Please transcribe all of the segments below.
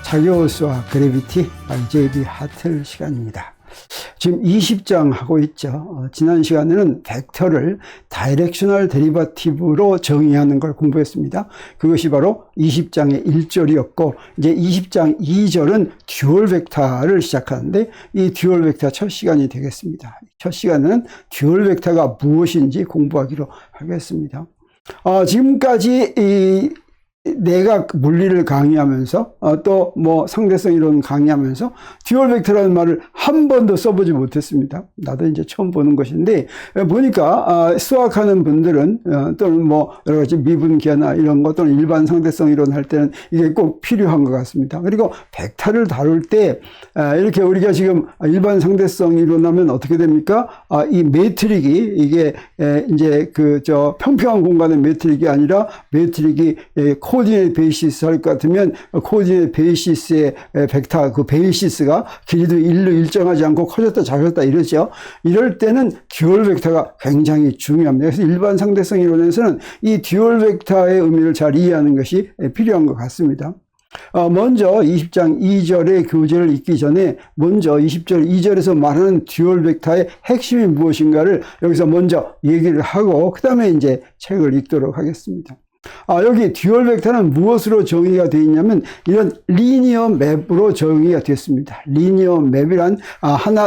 자기호수와 그래비티 JB 하틀 시간입니다. 지금 20장 하고 있죠. 지난 시간에는 벡터를 다이렉셔널 데리바티브로 정의하는 걸 공부했습니다. 그것이 바로 20장의 1절이었고 이제 20장 2절은 듀얼 벡터를 시작하는데 이 듀얼 벡터 첫 시간이 되겠습니다. 첫 시간은 듀얼 벡터가 무엇인지 공부하기로 하겠습니다. 지금까지 내가 물리를 강의하면서 또 뭐 상대성 이론 강의하면서 듀얼 벡터라는 말을 한 번도 써보지 못했습니다. 나도 이제 처음 보는 것인데 보니까 수학하는 분들은 또는 뭐 여러 가지 미분계나 이런 것 또는 일반 상대성 이론 할 때는 이게 꼭 필요한 것 같습니다. 그리고 벡터를 다룰 때 이렇게 우리가 지금 일반 상대성 이론하면 어떻게 됩니까? 이 매트릭이 이게 이제 평평한 공간의 매트릭이 아니라 매트릭이 코디네이트 베이시스 할 것 같으면 코디네이트 베이시스의 벡터 그 베이시스가 길이도 일로 일정하지 않고 커졌다 작았다 이러죠. 이럴 때는 듀얼 벡터가 굉장히 중요합니다. 그래서 일반 상대성 이론에서는 이 듀얼 벡터의 의미를 잘 이해하는 것이 필요한 것 같습니다. 먼저 20장 2절의 교재를 읽기 전에 먼저 20절 2절에서 말하는 듀얼 벡터의 핵심이 무엇인가를 여기서 먼저 얘기를 하고 그 다음에 이제 책을 읽도록 하겠습니다. 여기 듀얼 벡터는 무엇으로 정의가 되어 있냐면 이런 리니어 맵으로 정의가 되었습니다. 리니어 맵이란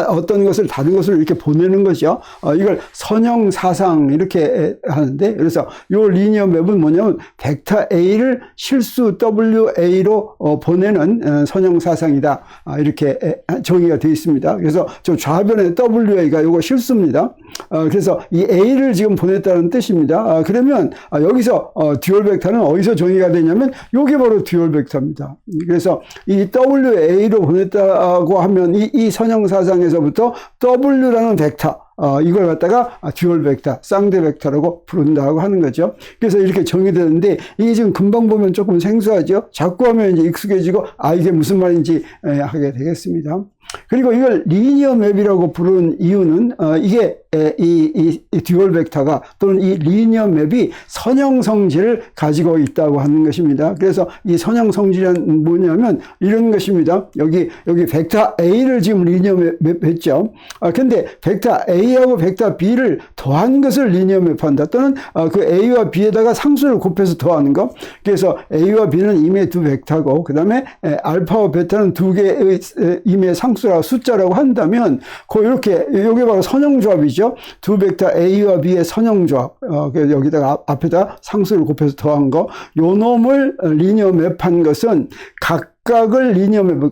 어떤 것을 다른 것으로 이렇게 보내는 거죠. 이걸 선형 사상 이렇게 하는데 그래서 이 리니어 맵은 뭐냐면 벡터 A를 실수 WA로 보내는 선형 사상이다. 이렇게 정의가 되어 있습니다. 그래서 저 좌변의 WA가 이거 실수입니다. 그래서 이 A를 지금 보냈다는 뜻입니다. 그러면 여기서 듀얼 벡터는 어디서 정의가 되냐면 이게 바로 듀얼 벡터입니다. 그래서 이 WA로 보냈다고 하면 이 선형사상에서부터 W라는 벡터 이걸 갖다가 듀얼 벡터, 쌍대 벡터라고 부른다고 하는 거죠. 그래서 이렇게 정의되는데 이게 지금 금방 보면 조금 생소하죠. 자꾸 하면 이제 익숙해지고 이게 무슨 말인지 하게 되겠습니다. 그리고 이걸 리니어 맵이라고 부른 이유는 이게 이 듀얼 벡터가 또는 이 리니어 맵이 선형 성질을 가지고 있다고 하는 것입니다. 그래서 이 선형 성질은 뭐냐면 이런 것입니다. 여기 벡터 A를 지금 리니어 맵 했죠. 근데 벡터 A하고 벡터 B를 더한 것을 리니어 맵한다. 또는 그 A와 B에다가 상수를 곱해서 더하는 거. 그래서 A와 B는 임의 두 벡터고 그다음에 알파와 베타는 두 개의 임의 상수라고 숫자라고 한다면 이렇게 이게 바로 선형조합이죠. 두 벡터 A와 B의 선형조합. 여기다가 앞에다 상수를 곱해서 더한 거. 요 놈을 리니어 맵한 것은 각각을 리니어 맵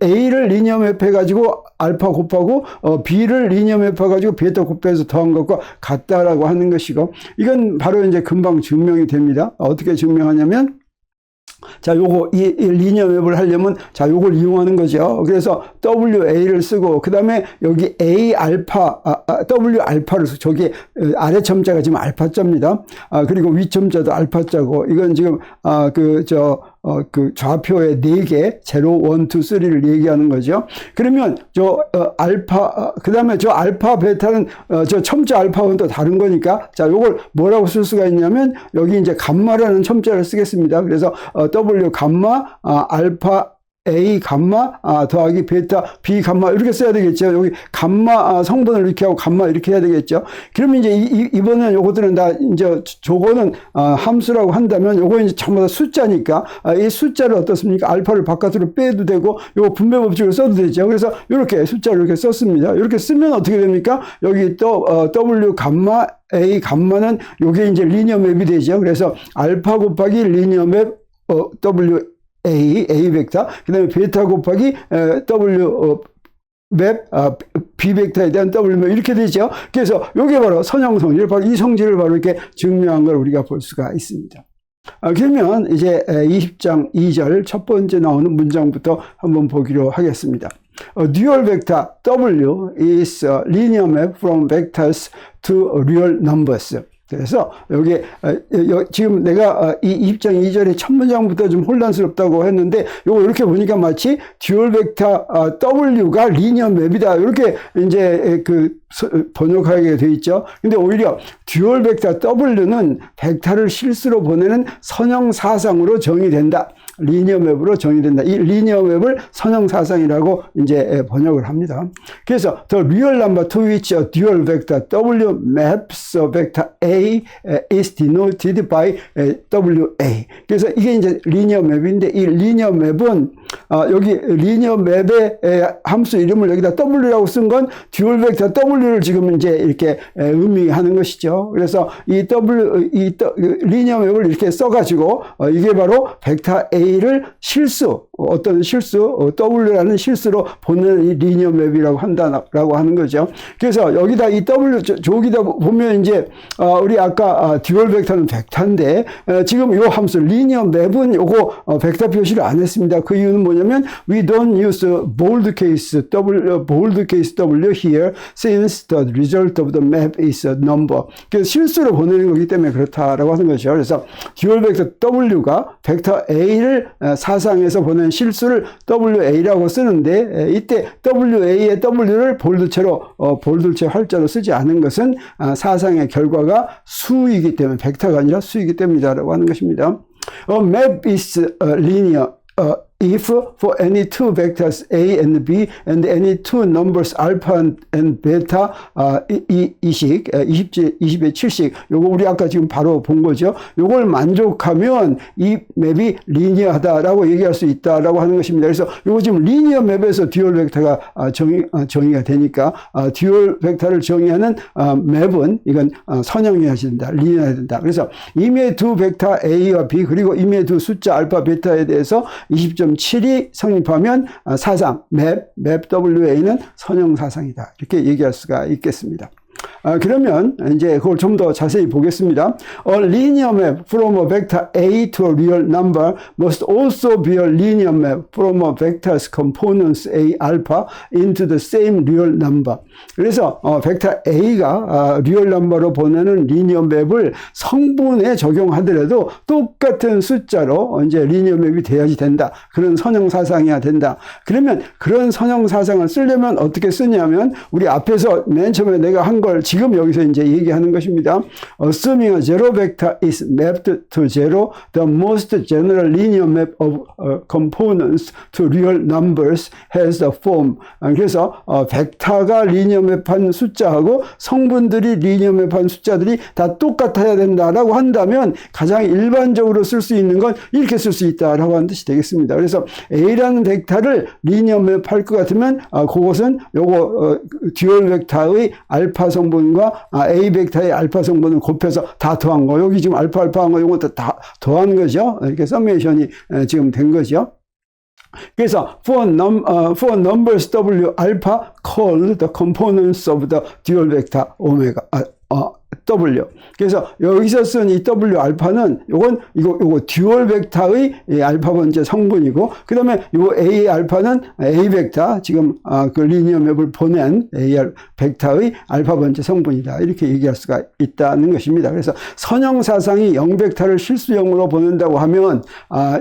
A를 리니어 맵해가지고 알파 곱하고 B를 리니어 맵해가지고 베타 곱해서 더한 것과 같다라고 하는 것이고 이건 바로 이제 금방 증명이 됩니다. 어떻게 증명하냐면 자, 이 리니어 맵을 하려면 요걸 이용하는 거죠. 그래서 WA를 쓰고 그다음에 여기 A 알파 W 알파를 저기 아래 첨자가 지금 알파자입니다. 그리고 위 첨자도 알파자고 이건 지금 그 좌표의 4개 0, 1, 2, 3를 얘기하는 거죠. 그러면 알파 그다음에 알파 베타는 첨자 알파는 또 다른 거니까 요걸 뭐라고 쓸 수가 있냐면 여기 이제 감마라는 첨자를 쓰겠습니다. 그래서 W 감마 알파 A 감마 더하기 베타 B 감마 이렇게 써야 되겠죠. 여기 감마 성분을 이렇게 하고 감마 이렇게 해야 되겠죠. 그러면 이제 이번에는 요것들은 다 이제 저거는 함수라고 한다면 요거 이제 전부 다 숫자니까 이 숫자를 어떻습니까? 알파를 바깥으로 빼도 되고 요거 분배 법칙을 써도 되죠. 그래서 이렇게 숫자를 이렇게 썼습니다. 이렇게 쓰면 어떻게 됩니까? 여기 또 W 감마 A 감마는 요게 이제 리니어 맵이 되죠. 그래서 알파 곱하기 리니어 맵 W A 벡터, 그 다음에 베타 곱하기 W 맵, B 벡터에 대한 W 맵 이렇게 되죠. 그래서 이게 바로 선형 성질, 바로 이 성질을 바로 이렇게 증명한 걸 우리가 볼 수가 있습니다. 그러면 이제 20장 2절 첫 번째 나오는 문장부터 한번 보기로 하겠습니다. A dual vector W is a linear map from vectors to real numbers. 그래서 여기 지금 내가 이 2장 2절의 첫 문장부터 좀 혼란스럽다고 했는데 요거 이렇게 보니까 마치 듀얼 벡터 W가 리니어 맵이다 이렇게 이제 그 번역하게 돼 있죠. 근데 오히려 듀얼 벡터 W는 벡터를 실수로 보내는 선형 사상으로 정의된다. 리니어 맵으로 정의된다. 이 리니어 맵을 선형 사상이라고 이제 번역을 합니다. 그래서 the real number to which a dual vector W maps a vector A is denoted by WA. 그래서 이게 이제 리니어 맵인데 이 리니어 맵은 여기 리니어 맵의 함수 이름을 여기다 W라고 쓴 건 듀얼 벡터 W를 지금 이제 이렇게 의미하는 것이죠. 그래서 이 리니어 맵을 이렇게 써가지고 이게 바로 벡터 A를 어떤 실수, W라는 실수로 보내는 이 리니어 맵이라고 한다라고 하는 거죠. 그래서 여기다 이 W, 저기다 보면 이제, 우리 아까, 듀얼 벡터는 벡터인데, 지금 요 함수, 리니어 맵은 요거, 벡터 표시를 안 했습니다. 그 이유는 뭐냐면, we don't use bold case W here, since the result of the map is a number. 그래서 실수로 보내는 거기 때문에 그렇다라고 하는 거죠. 그래서 듀얼 벡터 W가 벡터 A를 사상에서 보낸 실수를 WA라고 쓰는데 이때 WA의 W를 볼드체 활자로 쓰지 않은 것은 사상의 결과가 수이기 때문에 벡터가 아니라 수이기 때문이다라고 하는 것입니다. A map is linear if for any two vectors A and B and any two numbers alpha and beta 이식 20의 7식 요거 우리 아까 지금 바로 본 거죠. 요걸 만족하면 이 맵이 리니어하다라고 얘기할 수 있다라고 하는 것입니다. 그래서 요거 지금 리니어 맵에서 듀얼 벡터가 정의가 되니까 듀얼 벡터를 정의하는 맵은 이건 선형해야 된다. 리니어해야 된다. 그래서 임의의 두 벡터 A와 B 그리고 임의의 두 숫자 알파 베타에 대해서 20.7이 성립하면 사상, 맵 WA는 선형 사상이다. 이렇게 얘기할 수가 있겠습니다. 그러면 이제 그걸 좀 더 자세히 보겠습니다. A linear map from a vector A to a real number must also be a linear map from a vector's components A alpha into the same real number. 그래서 벡터 A가 리얼 넘버로 보내는 리니어 맵을 성분에 적용하더라도 똑같은 숫자로 이제 리니어 맵이 돼야지 된다. 그런 선형 사상이어야 된다. 그러면 그런 선형 사상을 쓰려면 어떻게 쓰냐면 우리 앞에서 맨 처음에 내가 한 걸 지금 여기서 이제 얘기하는 것입니다. Assuming a zero vector is mapped to zero, the most general linear map of components to real numbers has the form. 그래서 벡터가 리니어 맵한 숫자하고 성분들이 리니어 맵한 숫자들이 다 똑같아야 된다라고 한다면 가장 일반적으로 쓸 수 있는 건 이렇게 쓸 수 있다라고 하는 뜻이 되겠습니다. 그래서 A라는 벡터를 리니어 맵할 것 같으면 그것은 요거 듀얼 벡터의 알파 성분과 A 벡터의 알파 성분을 곱해서 다 더한 거. 여기 지금 알파 한 거 이것도 다 더한 거죠. 이렇게 서메이션이 지금 된 거죠. 그래서 for numbers W alpha called the components of the dual vector omega W. 그래서 여기서 쓴 이 W 알파는 이거 듀얼 벡터의 알파 번째 성분이고, 그 다음에 요 A 알파는 A 벡터, 지금 그 리니어 맵을 보낸 A 벡터의 알파 번째 성분이다. 이렇게 얘기할 수가 있다는 것입니다. 그래서 선형 사상이 0 벡터를 실수형으로 보낸다고 하면,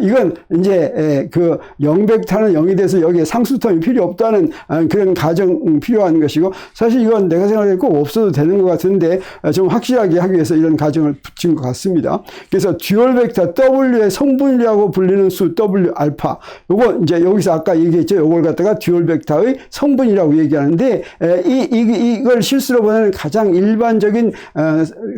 이건 이제 그 0 벡터는 0이 돼서 여기에 상수텀이 필요 없다는 그런 가정 필요한 것이고, 사실 이건 내가 생각해 꼭 없어도 되는 것 같은데, 좀 확실하게 하기 위해서 이런 가정을 붙인 것 같습니다. 그래서 듀얼 벡터 W의 성분이라고 불리는 수 W 알파. 요거 이제 여기서 아까 얘기했죠. 요걸 갖다가 듀얼 벡터의 성분이라고 얘기하는데, 이걸 실수로 보내는 가장 일반적인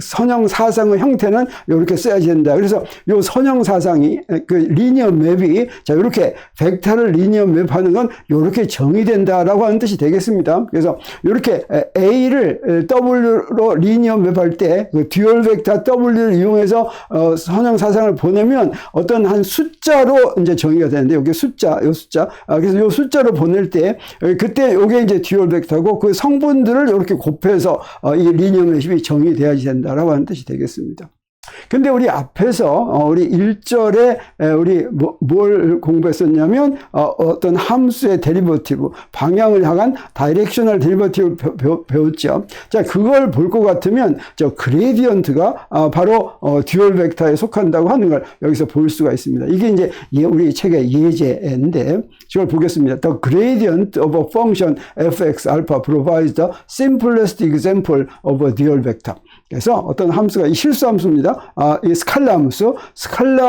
선형 사상의 형태는 이렇게 써야지 된다. 그래서 요 선형 사상이 그 리니어 맵이 자 이렇게 벡터를 리니어 맵하는 건 이렇게 정의된다라고 하는 뜻이 되겠습니다. 그래서 이렇게 A를 W로 리니어 맵할 때 그 듀얼 벡터 W를 이용해서 선형 사상을 보내면 어떤 한 숫자로 이제 정의가 되는데, 여기 요 숫자. 그래서 요 숫자로 보낼 때 그때 요게 이제 듀얼 벡터고 그 성분들을 이렇게 곱해서 이 리니어 맵이 정의돼야지 된다라고 하는 뜻이 되겠습니다. 근데 우리 앞에서 우리 1절에 우리 뭘 공부했었냐면 어떤 함수의 데리버티브, 방향을 향한 다이렉셔널 데리버티브를 배웠죠. 자, 그걸 볼 것 같으면 저 그레디언트가 바로 듀얼 벡터에 속한다고 하는 걸 여기서 볼 수가 있습니다. 이게 이제 우리 책의 예제인데 이걸 보겠습니다. The gradient of a function fx alpha provides the simplest example of a dual vector. 그래서 어떤 함수가 이 실수 함수입니다. 이 스칼라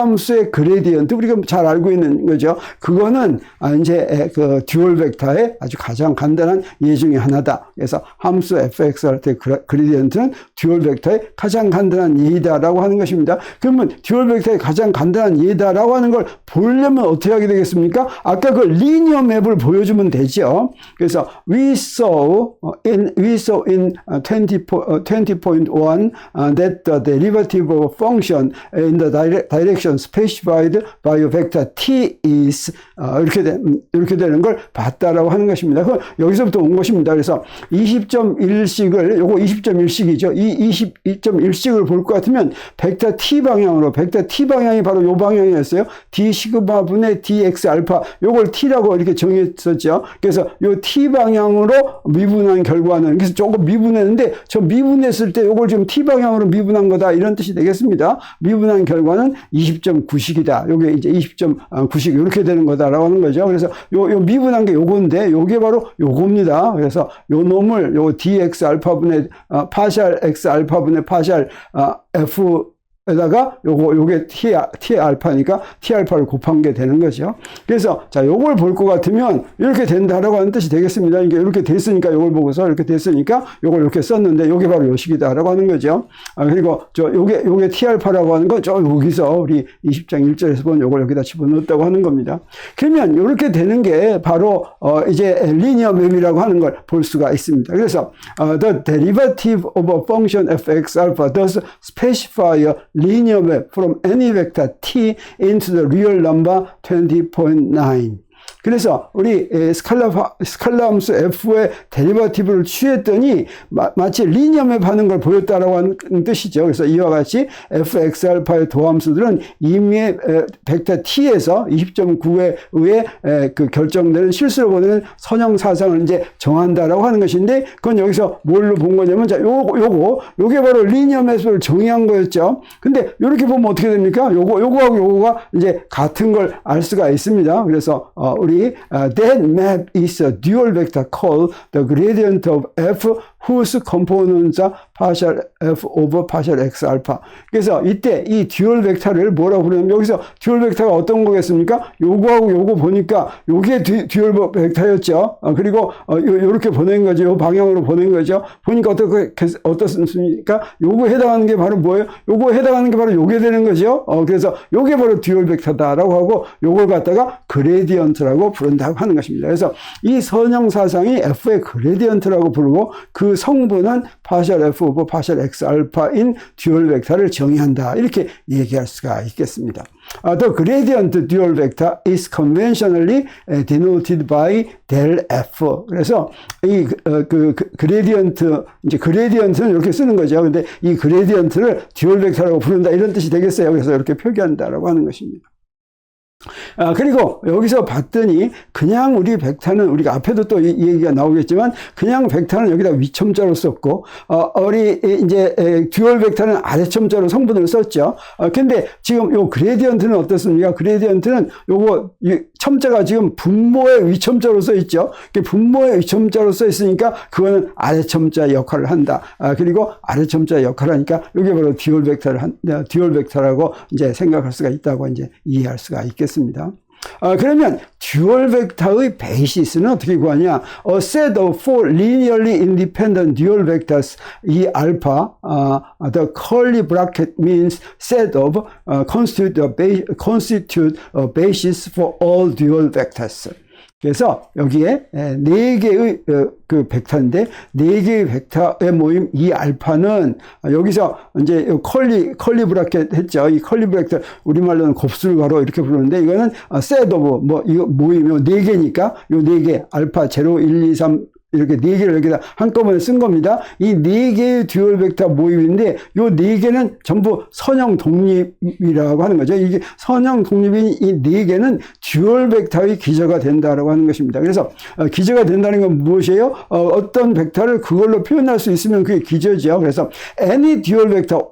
함수의 그레디언트 우리가 잘 알고 있는 거죠. 그거는 이제 그 듀얼 벡터의 아주 가장 간단한 예 중에 하나다. 그래서 함수 fx 할 때 그레디언트는 듀얼 벡터의 가장 간단한 예이다라고 하는 것입니다. 그러면 듀얼 벡터의 가장 간단한 예이다라고 하는 걸 보려면 어떻게 하게 되겠습니까? 아까 그 리니어 맵을 보여주면 되죠. 그래서 we saw in 20.1 that the derivative of a function in the direction specified by a vector t is 이렇게 되는 걸 봤다라고 하는 것입니다. 여기서부터 온 것입니다. 그래서 20.1식을 요거 20.1식이죠. 이 20.1식을 볼 것 같으면 벡터 t 방향으로 벡터 t 방향이 바로 요 방향이었어요. d 시그마 분의 dx 알파 요걸 t라고 이렇게 정했었죠. 그래서 요 t 방향으로 미분한 결과는 그래서 조금 미분했는데 저 미분했을 때 요걸 지금 t 방향으로 미분한 거다 이런 뜻이 되겠습니다. 미분한 결과는 20.9식이다. 요게 이제 20.9식 이렇게 되는 거다라고 하는 거죠. 그래서 요 미분한 게 요건데 요게 바로 요겁니다. 그래서 요 놈을 요 dx 알파분의 파샬 x 알파분의 파샬 f 에다가 요게 t 알파니까 t 알파를 곱한 게 되는 거죠. 그래서 자 요걸 볼 것 같으면 이렇게 된다라고 하는 뜻이 되겠습니다. 이게 이렇게 됐으니까 요걸 보고서 이렇게 됐으니까 요걸 이렇게 썼는데 요게 바로 요식이다라고 하는 거죠. 그리고 요게 t 알파라고 하는 건 저 여기서 우리 20장 1절에서 본 요걸 여기다 집어넣었다고 하는 겁니다. 그러면 이렇게 되는 게 바로 이제 리니어 맵이라고 하는 걸 볼 수가 있습니다. 그래서 the derivative of a function fx alpha does specify a linear map from any vector t into the real number 20.9. 그래서 우리 스칼라 함수 f의 데리버티브를 취했더니 마치 리니어맵 하는 걸 보였다라고 하는 뜻이죠. 그래서 이와 같이 fx 알파의 도함수들은 이미 벡터 t에서 20.9에 의해 그 결정되는 실수로 보내는 선형 사상을 이제 정한다라고 하는 것인데 그건 여기서 뭘로 본 거냐면 자 요게 바로 리니어맵을 정의한 거였죠. 근데 이렇게 보면 어떻게 됩니까? 요거하고 요거가 이제 같은 걸 알 수가 있습니다. 그래서 우리 that map is a dual vector called the gradient of f whose components are partial f over partial x alpha. 그래서 이때 이 듀얼 벡터를 뭐라고 부르냐면 여기서 듀얼 벡터가 어떤 거겠습니까? 요거하고 요거 보니까 요게 듀얼 벡터였죠. 그리고 요렇게 보낸 거죠. 요 방향으로 보낸 거죠. 보니까 어떻습니까? 요거 해당하는 게 바로 뭐예요? 요거 해당하는 게 바로 요게 되는 거죠. 그래서 요게 바로 듀얼 벡터다라고 하고 요걸 갖다가 그레디언트라고 부른다고 하는 것입니다. 그래서 이 선형 사상이 f의 그레디언트라고 부르고 그 성분은 파셜 f 오버 파셜 x 알파인 듀얼 벡터를 정의한다. 이렇게 얘기할 수가 있겠습니다. The gradient dual vector is conventionally denoted by del f. 그래서 이 그레디언트 이제 그레디언트는 이렇게 쓰는 거죠. 근데 이 그레디언트를 듀얼 벡터라고 부른다 이런 뜻이 되겠어요. 그래서 이렇게 표기한다라고 하는 것입니다. 그리고 여기서 봤더니 그냥 우리 벡터는 우리가 앞에도 또 이 얘기가 나오겠지만 그냥 벡터는 여기다 위첨자로 썼고 우리 이제 듀얼 벡터는 아래첨자로 성분을 썼죠. 근데 지금 요 그레디언트는 어떻습니까? 그레디언트는 요거 첨자가 지금 분모의 위첨자로 써 있죠. 분모의 위첨자로 써 있으니까 그거는 아래첨자 역할을 한다. 그리고 아래첨자 역할을 하니까 이게 바로 듀얼 벡터라고 이제 생각할 수가 있다고 이제 이해할 수가 있겠습니다. 그러면 듀얼 벡터의 베이시스는 어떻게 구하냐? A set of four linearly independent dual vectors 이 알파, the curly bracket means set of constitute a basis for all dual vectors. 그래서 여기에 네 개의 그 벡터인데 네 개의 벡터의 모임 이 알파는 여기서 이제 컬리 브라켓 했죠. 이 컬리 브라켓 우리말로는 곱슬가로 이렇게 부르는데 이거는 set of 뭐 이거 모임 요 네 개니까 요 네 개 알파 0, 1, 2, 3 이렇게 네 개를 여기다 한꺼번에 쓴 겁니다. 이 네 개의 듀얼 벡터 모임인데 요 네 개는 전부 선형 독립이라고 하는 거죠. 이게 선형 독립인 이 네 개는 듀얼 벡터의 기저가 된다라고 하는 것입니다. 그래서 기저가 된다는 건 무엇이에요? 어떤 벡터를 그걸로 표현할 수 있으면 그게 기저죠. 그래서 any dual vector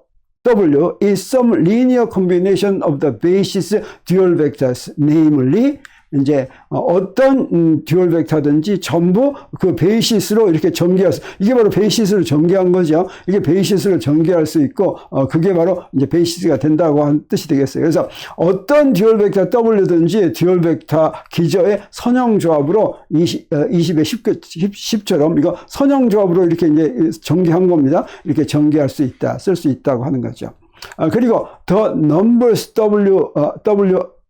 W is some linear combination of the basis dual vectors, namely 이제 어떤 듀얼 벡터든지 전부 그 베이시스로 이렇게 전개할 수, 이게 바로 베이시스로 전개한 거죠. 이게 베이시스로 전개할 수 있고 그게 바로 이제 베이시스가 된다고 하는 뜻이 되겠어요. 그래서 어떤 듀얼 벡터 W든지 듀얼 벡터 기저의 선형 조합으로 20의 10처럼 이거 선형 조합으로 이렇게 이제 전개한 겁니다. 이렇게 전개할 수 있다, 쓸 수 있다고 하는 거죠. 그리고 the numbers W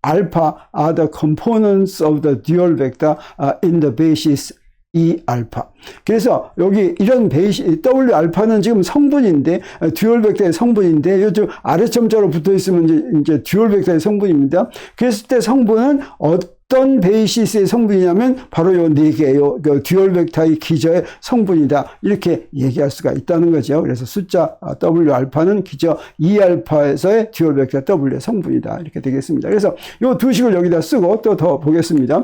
alpha are the components of the dual vector in the basis E 알파. 그래서 여기 이런 W 알파는 지금 성분인데, 듀얼 벡터의 성분인데, 요즘 아래점자로 붙어 있으면 이제 듀얼 벡터의 성분입니다. 그랬을 때 성분은 어떤 베이시스의 성분이냐면 바로 요 네 개, 요 듀얼 벡터의 기저의 성분이다. 이렇게 얘기할 수가 있다는 거죠. 그래서 숫자 W 알파는 기저 E 알파에서의 듀얼 벡터 W의 성분이다. 이렇게 되겠습니다. 그래서 요 두 식을 여기다 쓰고 또 더 보겠습니다.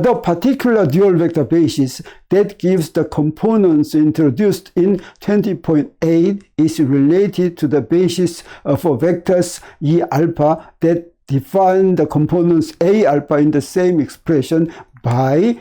The particular dual vector basis that gives the components introduced in 20.8 is related to the basis for vectors E alpha that define the components A alpha in the same expression by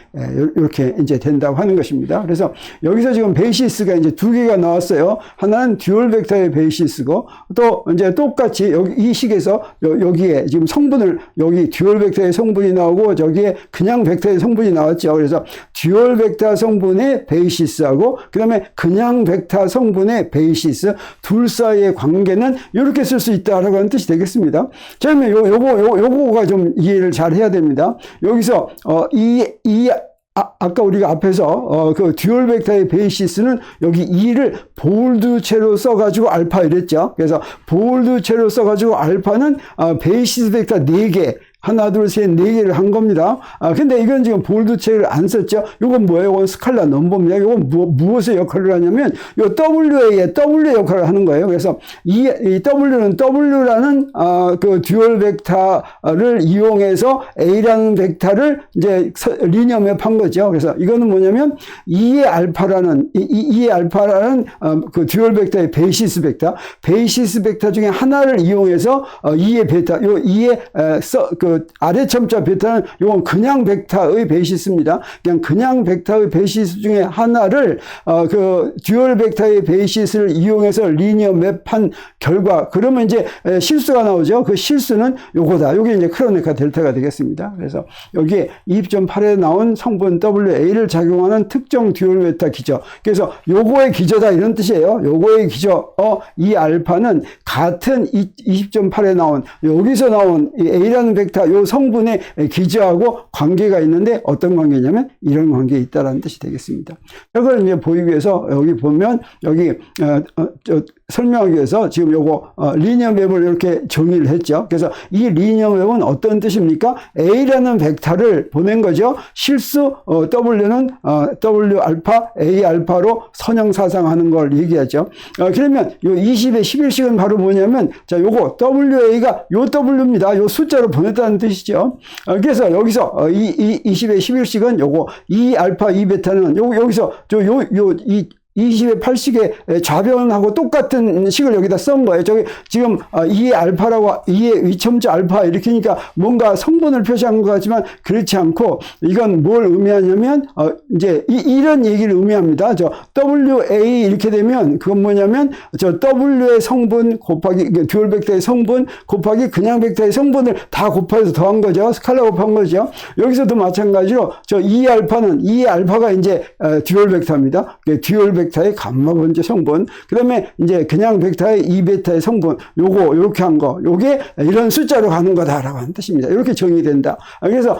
이렇게 이제 된다고 하는 것입니다. 그래서 여기서 지금 베이시스가 이제 두 개가 나왔어요. 하나는 듀얼 벡터의 베이시스고 또 이제 똑같이 여기 이 식에서 여기에 지금 성분을 여기 듀얼 벡터의 성분이 나오고 저기에 그냥 벡터의 성분이 나왔죠. 그래서 듀얼 벡터 성분의 베이시스하고 그다음에 그냥 벡터 성분의 베이시스 둘 사이의 관계는 이렇게 쓸 수 있다라고 하는 뜻이 되겠습니다. 자, 그러면 요거가 좀 이해를 잘 해야 됩니다. 여기서 아까 우리가 앞에서 그 듀얼 벡터의 베이시스는 여기 E를 볼드체로 써가지고 알파 이랬죠. 그래서 볼드체로 써가지고 알파는 베이시스 벡터 4개 하나, 둘, 셋, 네 개를 한 겁니다. 근데 이건 지금 볼드체를 안 썼죠. 이건 뭐예요? 이건 스칼라 넘버입니다. 이건 무엇의 역할을 하냐면, 요 W의 역할을 하는 거예요. 그래서 이 W는 W라는, 그 듀얼 벡터를 이용해서 A라는 벡터를 이제 리니어 맵한 거죠. 그래서 이거는 뭐냐면, E의 알파라는 그 듀얼 벡터의 베이시스 벡터 중에 하나를 이용해서 E의 베타, E의 그 아래첨자 베타는 이건 그냥 벡터의 베이시스입니다. 그냥 벡터의 베이시스 중에 하나를 그 듀얼 벡터의 베이시스를 이용해서 리니어 맵한 결과, 그러면 이제 실수가 나오죠. 그 실수는 요거다. 요게 이제 크로네카 델타가 되겠습니다. 그래서 여기에 2.8에 나온 성분 WA를 작용하는 특정 듀얼 벡터 기저. 그래서 요거의 기저다 이런 뜻이에요. 요거의 기저 이 알파는 같은 20.8에 나온 여기서 나온 이 A라는 벡터 요 성분의 기저하고 관계가 있는데 어떤 관계냐면 이런 관계에 있다라는 뜻이 되겠습니다. 이걸 이제 보이기 위해서 여기 보면 여기 설명하기 위해서 지금 요거 리니어 맵을 이렇게 정의를 했죠. 그래서 이 리니어 맵은 어떤 뜻입니까? A라는 벡터를 보낸 거죠. 실수 W는 W 알파, A 알파로 선형 사상하는 걸 얘기하죠. 그러면 요 20의 11식은 바로 뭐냐면 자, 요거 WA가 요 W입니다. 요 숫자로 보냈다는 뜻이죠. 그래서 여기서 20의 11식은 요거 E 알파, E 베타는 여기서 이 20의 8식의 좌변하고 똑같은 식을 여기다 쓴 거예요. 저기 지금 2의 알파라고 2의 위첨자 알파 이렇게니까 뭔가 성분을 표시한 것 같지만 그렇지 않고 이건 뭘 의미하냐면 이제 이런 얘기를 의미합니다. 저 WA 이렇게 되면 그건 뭐냐면 저 W의 성분 곱하기 듀얼 벡터의 성분 곱하기 그냥 벡터의 성분을 다 곱해서 더한 거죠. 스칼라 곱한 거죠. 여기서도 마찬가지로 저 2 알파가 이제 듀얼 벡터입니다. 듀얼 벡터 벡터의 감마 번째 성분, 그 다음에 이제 그냥 벡터의 2베타의 성분, 요거, 요렇게 한 거, 요게 이런 숫자로 가는 거다라고 하는 뜻입니다. 이렇게 정의된다. 그래서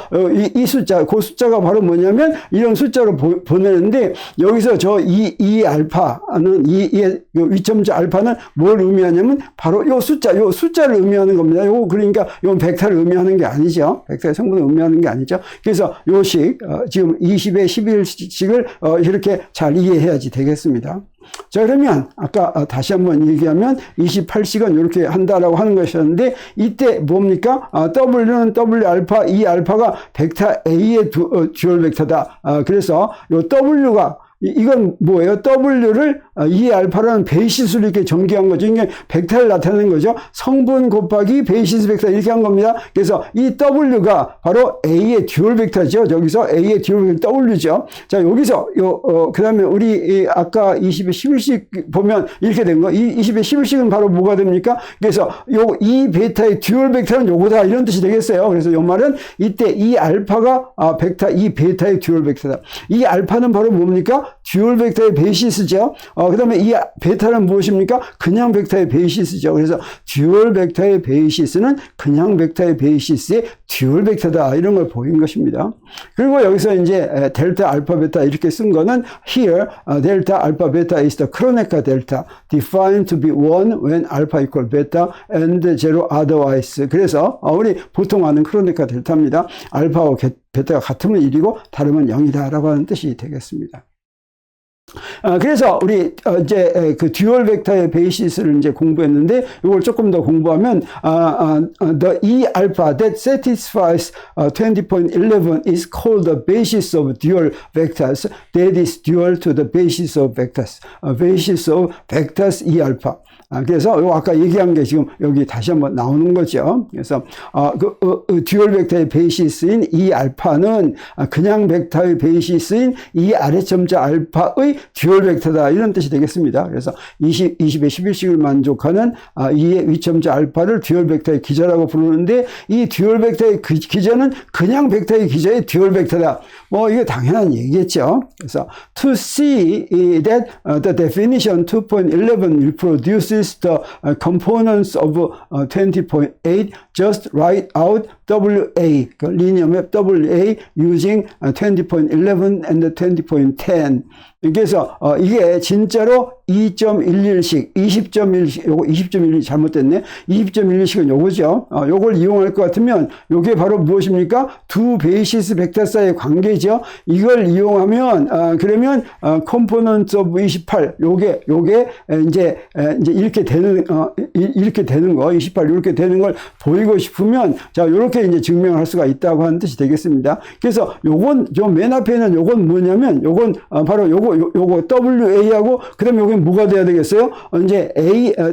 이 숫자, 그 숫자가 바로 뭐냐면 이런 숫자로 보내는데 여기서 저 이 알파는 이 위점자 알파는 뭘 의미하냐면 바로 요 숫자를 의미하는 겁니다. 요거 그러니까 요 벡터를 의미하는 게 아니죠. 벡터의 성분을 의미하는 게 아니죠. 그래서 요 식, 지금 20의 11식을 이렇게 잘 이해해야지 되겠습니다. 자, 그러면 아까 다시 한번 얘기하면 28식은 이렇게 한다라고 하는 것이었는데 이때 뭡니까? W는 W 알파, E 알파가 벡터 A의 듀얼 벡터다. 그래서 요 W가 이건 뭐예요? W를 E 알파라는 베이시스로 이렇게 전개한 거죠. 이게 벡터를 나타내는 거죠. 성분 곱하기 베이시스 벡터 이렇게 한 겁니다. 그래서 이 W가 바로 A의 듀얼 벡터죠. 여기서 A의 듀얼 벡터 W죠. 자, 여기서 그 다음에 우리 아까 20의 11식 보면 이렇게 된 거. 20의 11식은 바로 뭐가 됩니까? 그래서 이 베타의 듀얼 벡터는 요거다. 이런 뜻이 되겠어요. 그래서 요 말은 이때 이 알파가 벡터 이 베타의 듀얼 벡터다. 이 알파는 바로 뭡니까? 듀얼 벡터의 베이시스죠. 그 다음에 이 베타는 무엇입니까? 그냥 벡터의 베이시스죠. 그래서 듀얼 벡터의 베이시스는 그냥 벡터의 베이시스의 듀얼 벡터다. 이런 걸 보인 것입니다. 그리고 여기서 이제 델타 알파 베타 이렇게 쓴 거는 here 델타 알파 베타 is the Kronecker delta defined to be 1 when alpha equal beta and 0 otherwise. 그래서 우리 보통 아는 크로네커 델타입니다. 알파와 베타가 같으면 1이고 다르면 0이다라고 하는 뜻이 되겠습니다. 그래서 우리 이제 그 듀얼 벡터의 베이시스를 이제 공부했는데 이걸 조금 더 공부하면 the E alpha that satisfies 20.11 is called the basis of dual vectors that is dual to the basis of vectors. basis of vectors E alpha. 그래서 요 아까 얘기한 게 지금 여기 다시 한번 나오는 거죠. 그래서 듀얼 벡터의 베이시스인 이 알파는 그냥 벡터의 베이시스인 이 아래점자 알파의 듀얼 벡터다. 이런 뜻이 되겠습니다. 그래서 20의 11식을 만족하는 이의 위점자 알파를 듀얼 벡터의 기저라고 부르는데 이 듀얼 벡터의 기저는 그냥 벡터의 기저의 듀얼 벡터다. 뭐 이게 당연한 얘기겠죠. 그래서 to see that the definition 2.11 reproduces the components of 20.8 just write out WA, linear map WA using 20.11 and 20.10. 그래서 이게 진짜로 2.11식, 20.1식, 요거 20.11식 잘못됐네. 20.11식은 요거죠. 요걸 이용할 것 같으면 요게 바로 무엇입니까? 두 베이시스 벡터 사이의 관계죠. 이걸 이용하면 그러면 components of 28 요게 이제 이렇게 되는 거 28 이렇게 되는 걸 보이고 싶으면 자 요렇게 이제 증명할 수가 있다고 하는 뜻이 되겠습니다. 그래서 요건 좀 맨 앞에 있는 요건 뭐냐면 요건 바로 요거 WA하고 그다음에 요게 뭐가 돼야 되겠어요? 이제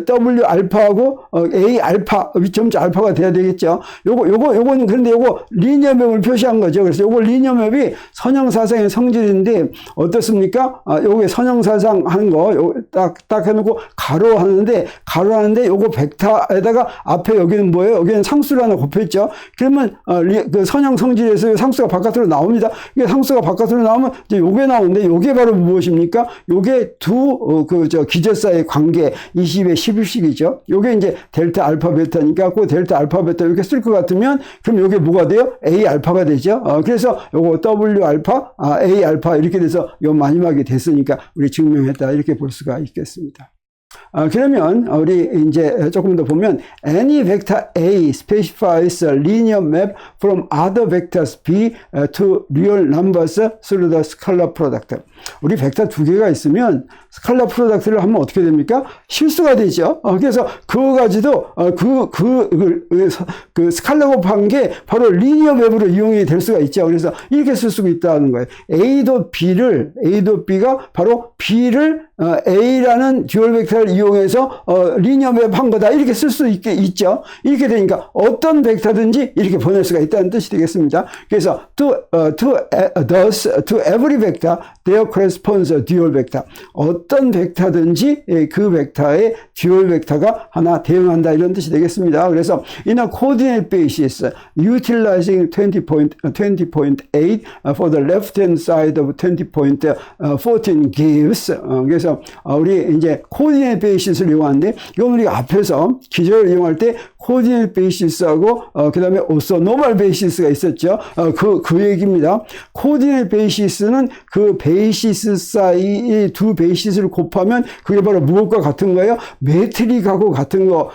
W 알파하고 A 알파 위점자 알파가 돼야 되겠죠. 요거는 그런데 요거 리니어 맵을 표시한 거죠. 그래서 요거 리니어 맵이 선형사상의 성질인데 어떻습니까? 요게 선형사상 하는 거 딱 해놓고 가로 하는데 요거 벡터에다가 앞에 여기는 뭐예요? 여기는 상수를 하나 곱했죠. 그러면 그 선형 성질에서 상수가 바깥으로 나옵니다. 이게 상수가 바깥으로 나오면 이제 요게 나오는데 요게 바로 무엇입니까? 요게 기저 사이의 관계 20의 11식이죠. 요게 이제 델타 알파 베타니까 그 델타 알파 베타 이렇게 쓸 것 같으면 그럼 요게 뭐가 돼요? A 알파가 되죠. 그래서 요거 W 알파, A 알파 이렇게 돼서 요 마지막에 됐으니까 우리 증명했다 이렇게 볼 수가 있겠습니다. 그러면 우리 이제 조금 더 보면 any vector A specifies a linear map from other vectors B to real numbers through the scalar product. 우리 벡터 두 개가 있으면 스칼라 프로덕트를 하면 어떻게 됩니까? 실수가 되죠. 그래서 그거 가지고 그 스칼라 곱한 게 바로 리니어 맵으로 이용이 될 수가 있죠. 그래서 이렇게 쓸 수가 있다는 거예요. A도 B가 바로 B를 A라는 듀얼 벡터를 이용해서 리니어 맵 한 거다. 이렇게 쓸 수 있죠. 이렇게 되니까 어떤 벡터든지 이렇게 보낼 수가 있다는 뜻이 되겠습니다. 그래서 to every vector there corresponds a dual vector. 어떤 벡터든지 그 벡터에 듀얼 벡터가 하나 대응한다 이런 뜻이 되겠습니다. 그래서 in a coordinate basis utilizing 20.8 for the left hand side of 20.14 gives 그래서 우리 이제 코디네이트 베이시스를 이용하는데 이건 우리가 앞에서 기저를 이용할 때 코디네이트 베이시스하고 그 다음에 also normal 베이시스가 있었죠. 그 얘기입니다. 코디네이트 베이시스는 그 베이시스 사이 두 베이시스를 곱하면 그게 바로 무엇과 같은 거예요? 매트릭하고 같은 거.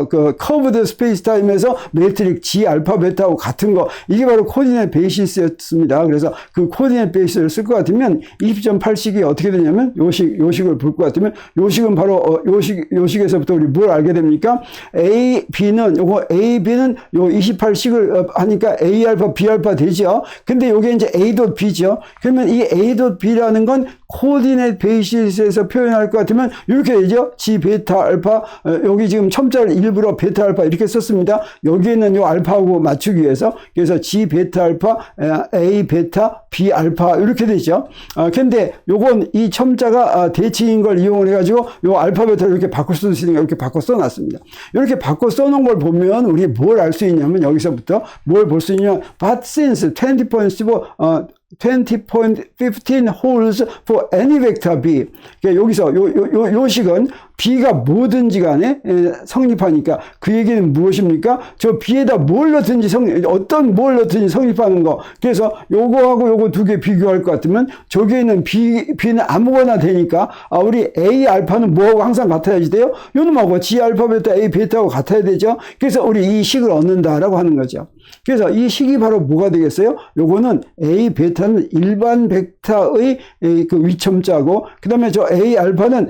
그 커브드 스페이스 타임에서 매트릭 G 알파 베타하고 같은 거. 이게 바로 코디네이트 베이시스였습니다. 그래서 그 코디네이트 베이시스를 쓸 것 같으면 20.8식이 어떻게 되냐면 요식을 볼 것 같으면 요식은 바로 요식에서부터 우리 뭘 알게 됩니까? A, B는 요 28식을 하니까 A 알파, B 알파 되죠. 근데 요게 이제 A 닷 B죠. 그러면 이 A 닷 B라는 건 코디네이트 베이시스에서 표현할 것 같으면 이렇게 되죠. G 베타 알파 여기 지금 첨자를 일부러 베타 알파 이렇게 썼습니다. 여기에는 요 알파하고 맞추기 위해서 그래서 G 베타 알파 A 베타 B 알파 이렇게 되죠. 근데 요건 이 첨자가 대칭인 걸 이용을 해가지고 요 알파 베타를 이렇게 바꿔 쓸 수 있으니까 이렇게 바꿔 써놨습니다. 이렇게 바꿔 써놓은 걸 보면 우리 뭘 알 수 있냐면 여기서부터 뭘 볼 수 있냐면 but since 20.15 holds for any vector B. 그러니까 여기서 요 식은 B가 뭐든지 간에 성립하니까 그 얘기는 무엇입니까? 저 B에다 뭘 넣든지 어떤 뭘 넣든지 성립하는 거. 그래서 요거하고 요거 두 개 비교할 것 같으면 저기에 있는 B는 아무거나 되니까 우리 A 알파는 뭐하고 항상 같아야지 돼요? 요놈하고 G 알파 베타 A 베타하고 같아야 되죠. 그래서 우리 이 식을 얻는다라고 하는 거죠. 그래서 이 식이 바로 뭐가 되겠어요? 요거는 A 베타는 일반 벡터의 그 위첨자고 그 다음에 저 A 알파는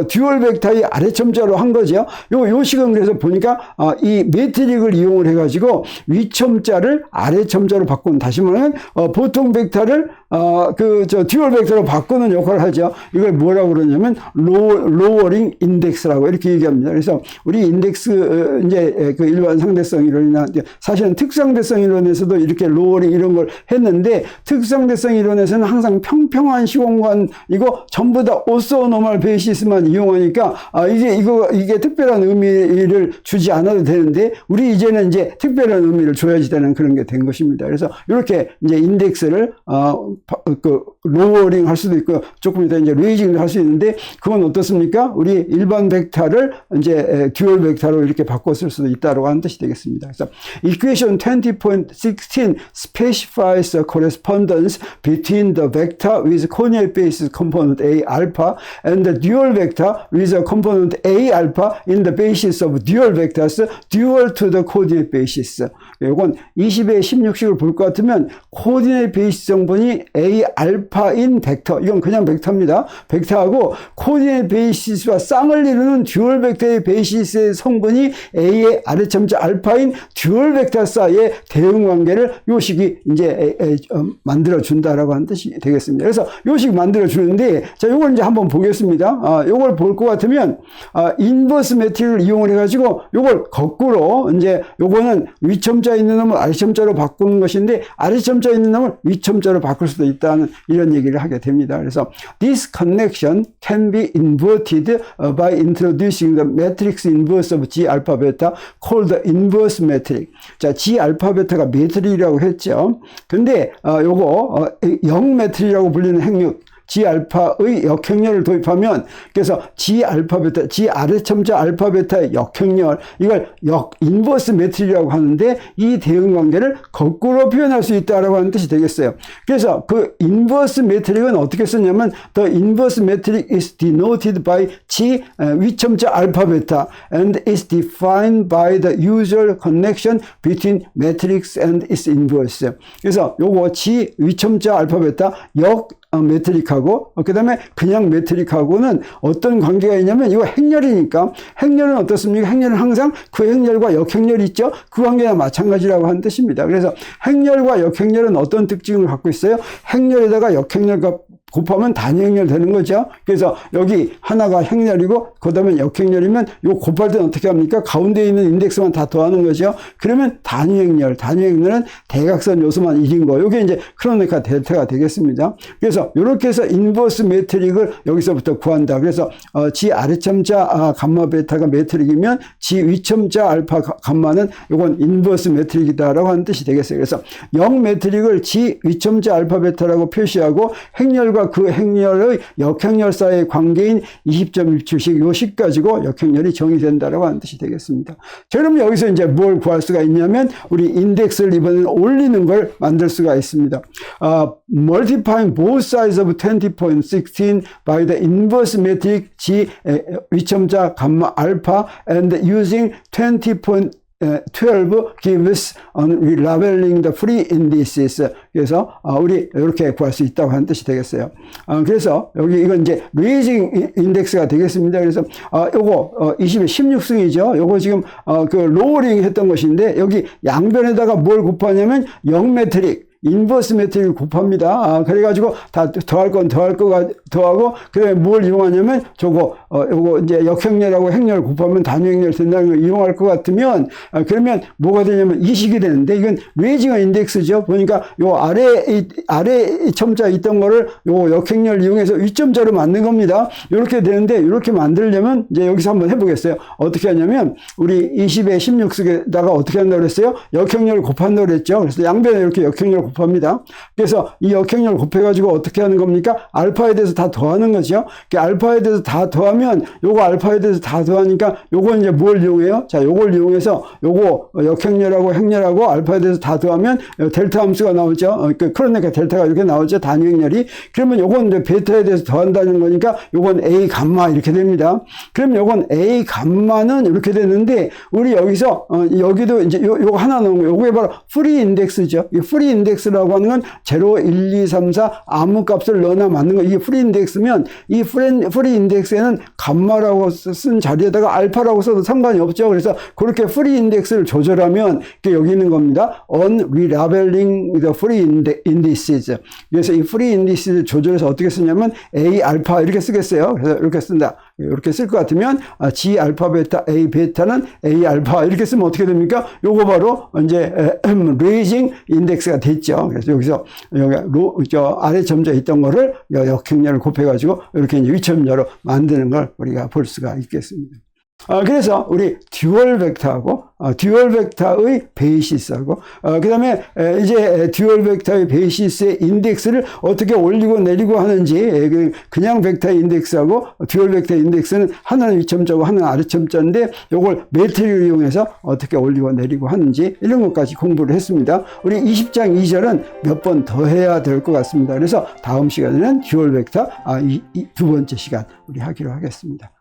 듀얼 벡터의 아래첨자로 한 거죠. 요 식은 그래서 보니까 이 매트릭을 이용을 해가지고 위첨자를 아래첨자로 바꾸는 다시 말하면 보통 벡터를 듀얼 벡터로 바꾸는 역할을 하죠. 이걸 뭐라고 그러냐면 로어링 인덱스라고 이렇게 얘기합니다. 그래서 우리 인덱스 이제 그 일반 상대성 이론이나 사실은 특상대성 이론에서도 이렇게 로어링 이런 걸 했는데 특상대성 이론에서는 항상 평평한 시공간 이거 전부 다 오소노멀 베이시스만 이용하니까 이게 특별한 의미를 주지 않아도 되는데 우리 이제는 이제 특별한 의미를 줘야지 되는 그런 게 된 것입니다. 그래서 이렇게 이제 인덱스를 로어링 할 수도 있고 조금 이따 이제 레이징도 할 수 있는데 그건 어떻습니까? 우리 일반 벡터를 이제 듀얼 벡터로 이렇게 바꿔 쓸 수도 있다고 하는 뜻이 되겠습니다. 그래서 equation 20.16 specifies a correspondence between the vector with coordinate basis component A alpha and the dual vector with a component A alpha in the basis of dual vectors dual to the coordinate basis. 이건 20의 16식을 볼 것 같으면 코디네이트 베이시스 성분이 A 알파인 벡터 이건 그냥 벡터입니다. 벡터하고 코디네이트 베이시스와 쌍을 이루는 듀얼 벡터의 베이시스의 성분이 A의 아래첨자 알파인 듀얼 벡터 사이의 대응 관계를 요 식이 이제 만들어 준다라고 하는 뜻이 되겠습니다. 그래서 요 식 만들어 주는데 자 요걸 이제 한번 보겠습니다. 요걸 볼 것 같으면 인버스 매트릭을 이용을 해가지고 요걸 거꾸로 이제 요거는 위첨자 있는 놈을 아래첨자로 바꾸는 것인데 아래첨자 있는 놈을 위첨자로 바꿀 수도 있다는 이런 얘기를 하게 됩니다. 그래서 this connection can be inverted by introducing the matrix inverse of G alpha beta called the inverse matrix. 자, G 알파 베타가 매트릭이라고 했죠. 근데 요거 0 매트릭이라고 불리는 행력 G 알파의 역행렬을 도입하면 그래서 G 알파 베타, G 아래첨자 알파 베타의 역행렬 이걸 인버스 매트릭이라고 하는데 이 대응 관계를 거꾸로 표현할 수 있다라고 하는 뜻이 되겠어요. 그래서 그 인버스 매트릭은 어떻게 쓰냐면 the inverse matrix is denoted by G 위첨자 알파 베타 and is defined by the usual connection between matrix and its inverse. 그래서 요거 G 위첨자 알파 베타 매트릭하고 그 다음에 그냥 매트릭하고는 어떤 관계가 있냐면 이거 행렬이니까 행렬은 어떻습니까? 행렬은 항상 그 행렬과 역행렬이 있죠. 그 관계와 마찬가지라고 하는 뜻입니다. 그래서 행렬과 역행렬은 어떤 특징을 갖고 있어요? 행렬에다가 역행렬 곱하면 단위 행렬 되는 거죠. 그래서 여기 하나가 행렬이고 그다음에 역행렬이면 요 곱할 때는 어떻게 합니까? 가운데 있는 인덱스만 다 더하는 거죠. 그러면 단위 행렬, 단위 행렬은 대각선 요소만 1인 거. 요게 이제 크로네카 델타가 되겠습니다. 그래서 이렇게 해서 인버스 매트릭을 여기서부터 구한다. 그래서 G 아래첨자 감마 베타가 매트릭이면 G 위첨자 알파 감마는 요건 인버스 매트릭이다라고 하는 뜻이 되겠어요. 그래서 0 매트릭을 G 위첨자 알파 베타라고 표시하고 행렬과 그 행렬의 역행렬 사이의 관계인 20.17식 요 식 가지고 역행렬이 정의된다라고 하는 뜻이 되겠습니다. 자, 그럼 여기서 이제 뭘 구할 수가 있냐면 우리 인덱스를 이번에는 올리는 걸 만들 수가 있습니다. Multiplying both sides of 20.16 by the inverse metric G 위첨자 감마 알파 and using 20.12 gives on labeling the free indices. 그래서 우리 이렇게 구할 수 있다고 하는 뜻이 되겠어요. 그래서 여기 이건 이제 레이징 인덱스가 되겠습니다. 그래서 요거 16승이죠. 요거 지금 그 로어링 했던 것인데 여기 양변에다가 뭘 곱하냐면 0 매트릭 인버스 매트릭을 곱합니다. 그래가지고 다 더할 건 더할 거가 더하고, 그다음에 뭘 이용하냐면 요거 이제 역행렬하고 행렬 곱하면 단위 행렬 된다는 걸 이용할 것 같으면, 그러면 뭐가 되냐면 이 식이 되는데, 이건 레이징어 인덱스죠. 보니까 요 아래 첨자 있던 거를 요 역행렬 이용해서 위점자로 만든 겁니다. 이렇게 되는데, 이렇게 만들려면 이제 여기서 한번 해보겠어요. 어떻게 하냐면, 우리 20에 16에다가 어떻게 한다고 그랬어요? 역행렬을 곱한다고 그랬죠. 그래서 양변에 이렇게 역행렬을 곱합니다. 그래서 이 역행렬 곱해가지고 어떻게 하는 겁니까? 알파에 대해서 다 더하는 거죠. 알파에 대해서 다 더하면 요거 알파에 대해서 다 더하니까 요거 이제 뭘 이용해요? 자, 요걸 이용해서 요거 역행렬하고 행렬하고 알파에 대해서 다 더하면 델타 함수가 나오죠. 그러니까 델타가 이렇게 나오죠. 단위 행렬이. 그러면 요건 이제 베타에 대해서 더한다는 거니까 요건 A 감마 이렇게 됩니다. 그럼 요건 A 감마는 이렇게 되는데, 우리 여기서 여기도 이제 요거 하나 넣은 거, 요게 바로 프리 인덱스죠. 이 프리 인덱스 라고 하는 건 0, 1, 2, 3, 4 아무 값을 넣어나 맞는 거. 이게 프리 인덱스면 이 프리 인덱스에는 감마라고 쓴 자리에다가 알파라고 써도 상관이 없죠. 그래서 그렇게 프리 인덱스를 조절하면 여기 있는 겁니다. Unrelabeling the free indices. 그래서 이 프리 인디스를 조절해서 어떻게 쓰냐면 A 알파 이렇게 쓰겠어요. 그래서 이렇게 쓴다. 이렇게 쓸 것 같으면 G 알파 베타 A 베타는 A 알파 이렇게 쓰면 어떻게 됩니까? 요거 바로 이제 레이징 인덱스가 됐죠. 그래서 여기서 여기 아래 점자에 있던 거를 역행렬을 곱해가지고 이렇게 이제 위점자로 만드는 걸 우리가 볼 수가 있겠습니다. 그래서 우리 듀얼 벡터하고 듀얼 벡터의 베이시스하고 그 다음에 이제 듀얼 벡터의 베이시스의 인덱스를 어떻게 올리고 내리고 하는지, 그냥 벡터의 인덱스하고 듀얼 벡터의 인덱스는 하나는 위점자고 하나는 아래점자인데 요걸 매트릭을 이용해서 어떻게 올리고 내리고 하는지 이런 것까지 공부를 했습니다. 우리 20장 2절은 몇 번 더 해야 될 것 같습니다. 그래서 다음 시간에는 듀얼 벡터 두 번째 시간 우리 하기로 하겠습니다.